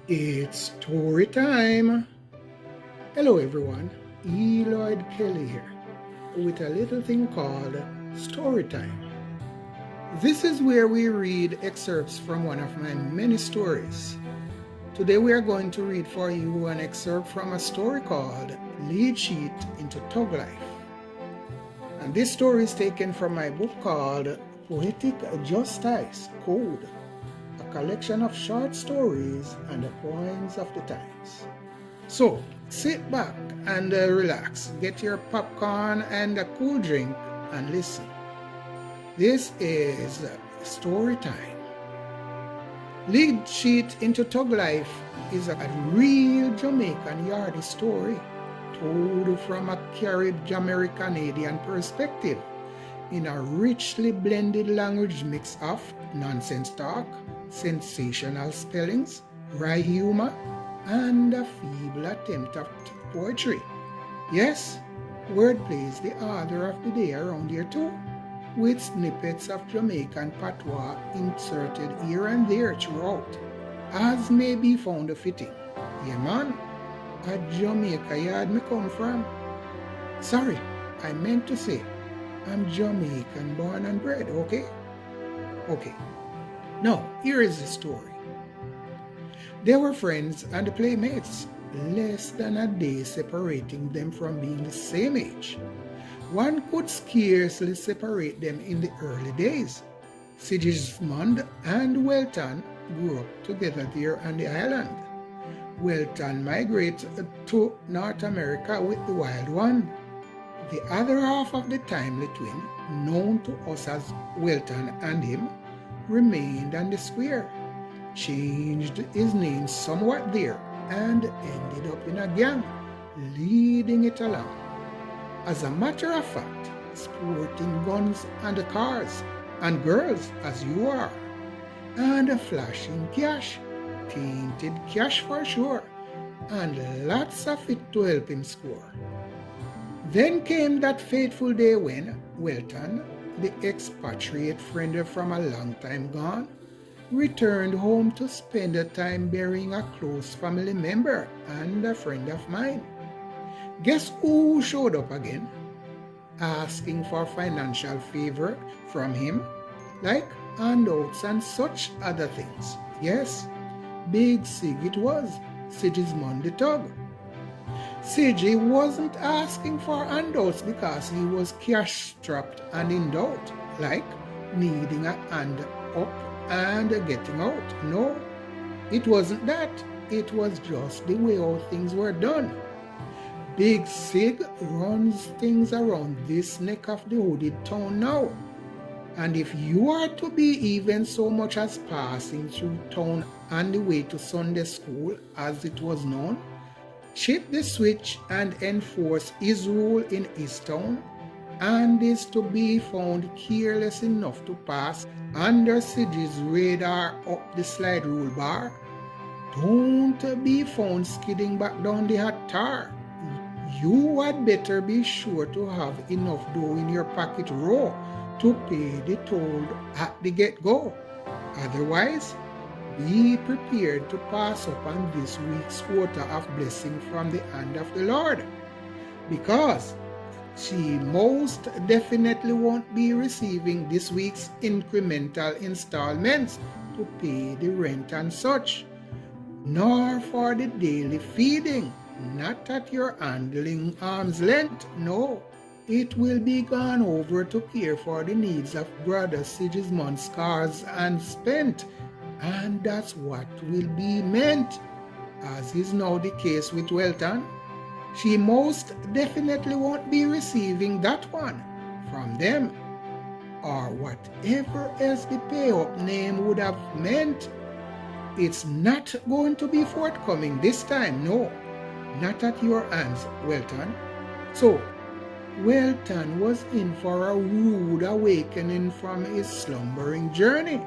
It's story time. Hello everyone, Lloyd Kelly here with a little thing called story time. This is where we read excerpts from one of my many stories. Today we are going to read for you an excerpt from a story called Lead Sheet into Tug Life. And this story is taken from my book called Poetic Justice Code, a collection of short stories and the poems of the times. So sit back and relax, get your popcorn and a cool drink and listen. This is story time. Lead Sheet into Tug Life is a real Jamaican yardie story told from a Carib-Jamaican perspective in a richly blended language mix of nonsense talk, sensational spellings, wry humor, and a feeble attempt at poetry. Yes, wordplay is the order of the day around here too, with snippets of Jamaican patois inserted here and there throughout, as may be found fitting. Yeah man, a Jamaica yard me come from. Sorry, I meant to say, I'm Jamaican born and bred, okay? Okay, now here is the story. They were friends and playmates, less than a day separating them from being the same age. One could scarcely separate them in the early days. Sigismund and Welton grew up together there on the island. Welton migrated to North America with the wild one. The other half of the timely twin, known to us as Welton and him, remained on the square, changed his name somewhat there, and ended up in a gang, leading it along. As a matter of fact, sporting guns and cars, and girls as you are, and flashing cash, tainted cash for sure, and lots of it to help him score. Then came that fateful day when Welton, the expatriate friend from a long time gone, returned home to spend the time burying a close family member and a friend of mine. Guess who showed up again? Asking for financial favor from him, like handouts and such other things. Yes, Big Sig it was, Sigismund the Tug. Siggy wasn't asking for handouts because he was cash-strapped and in doubt, like needing a hand up and getting out. No, it wasn't that. It was just the way all things were done. Big Sig runs things around this neck of the hooded town now. And if you are to be even so much as passing through town on the way to Sunday school, as it was known, chip the switch and enforce his rule in his town, and is to be found careless enough to pass under Siggy's radar up the slide rule bar, don't be found skidding back down the hot tar. You had better be sure to have enough dough in your pocket raw to pay the toll at the get-go. Otherwise, be prepared to pass up on this week's quota of blessing from the hand of the Lord, because she most definitely won't be receiving this week's incremental installments to pay the rent and such, nor for the daily feeding, not at your handling arm's length, no. It will be gone over to care for the needs of Brother Sigismund's scars and spent, and that's what will be meant, as is now the case with Welton. She most definitely won't be receiving that one from them, or whatever else the pay-up name would have meant. It's not going to be forthcoming this time, no, not at your hands, Welton. So, Welton was in for a rude awakening from his slumbering journey.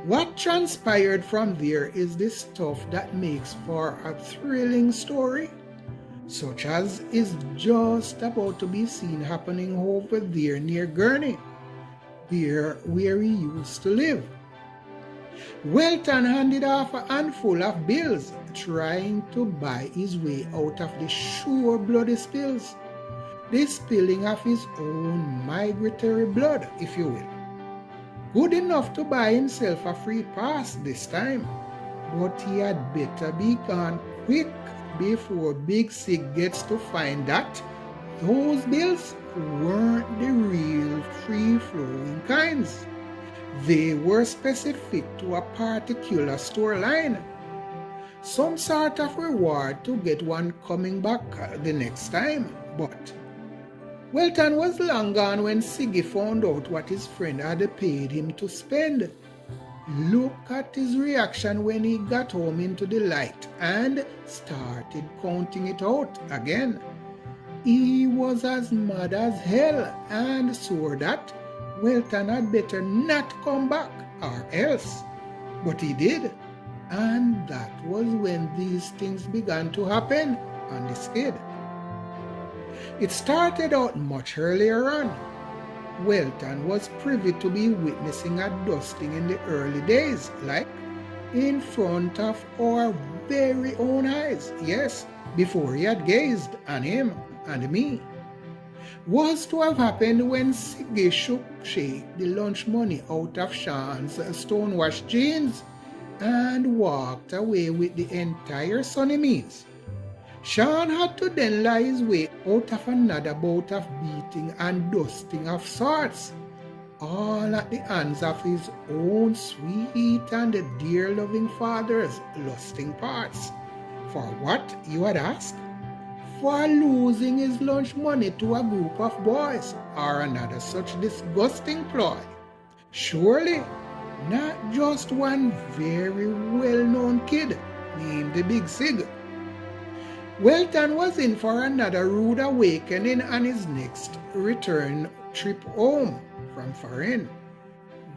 What transpired from there is the stuff that makes for a thrilling story, such as is just about to be seen happening over there near Gurney, there where he used to live. Welton handed off a handful of bills, trying to buy his way out of the sure bloody spills. The spilling of his own migratory blood, if you will. Good enough to buy himself a free pass this time, but he had better be gone quick before Big Sig gets to find that those bills weren't the real free-flowing kinds. They were specific to a particular store line. Some sort of reward to get one coming back the next time, but Welton was long gone when Siggy found out what his friend had paid him to spend. Look at his reaction when he got home into the light and started counting it out again. He was as mad as hell and swore that Welton had better not come back or else. But he did, and that was when these things began to happen on the skid. It started out much earlier on. Welton was privy to be witnessing a dusting in the early days, like in front of our very own eyes, yes, before he had gazed on him and me. Was to have happened when Sikki Shake the lunch money out of Sean's stonewashed jeans and walked away with the entire Sunny means. Sean had to then lie his way out of another bout of beating and dusting of sorts, all at the hands of his own sweet and dear loving father's lusting parts. For what, you had asked? For losing his lunch money to a group of boys, or another such disgusting ploy. Surely, not just one very well-known kid named the Big Sig. Welton was in for another rude awakening on his next return trip home from foreign.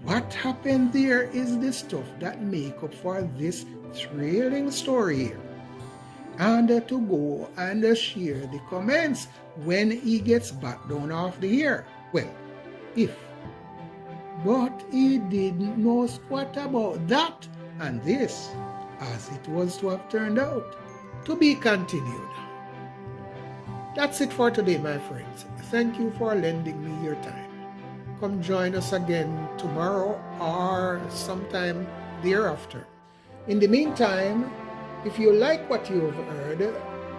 What happened there is the stuff that make up for this thrilling story here. And to go and share the comments when he gets back down off the air. Well, if. But he didn't know squat about that and this, as it was to have turned out. To be continued. That's it for today, my friends. Thank you for lending me your time. Come join us again tomorrow or sometime thereafter. In the meantime, if you like what you've heard,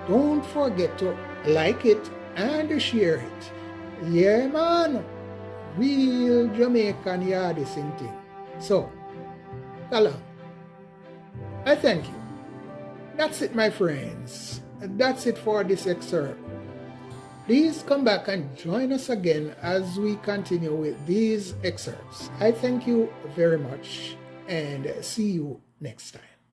don't forget to like it and share it. Yeah, man. Real Jamaican yardie sing thing. So, salam. I thank you. That's it, my friends. That's it for this excerpt. Please come back and join us again as we continue with these excerpts. I thank you very much and see you next time.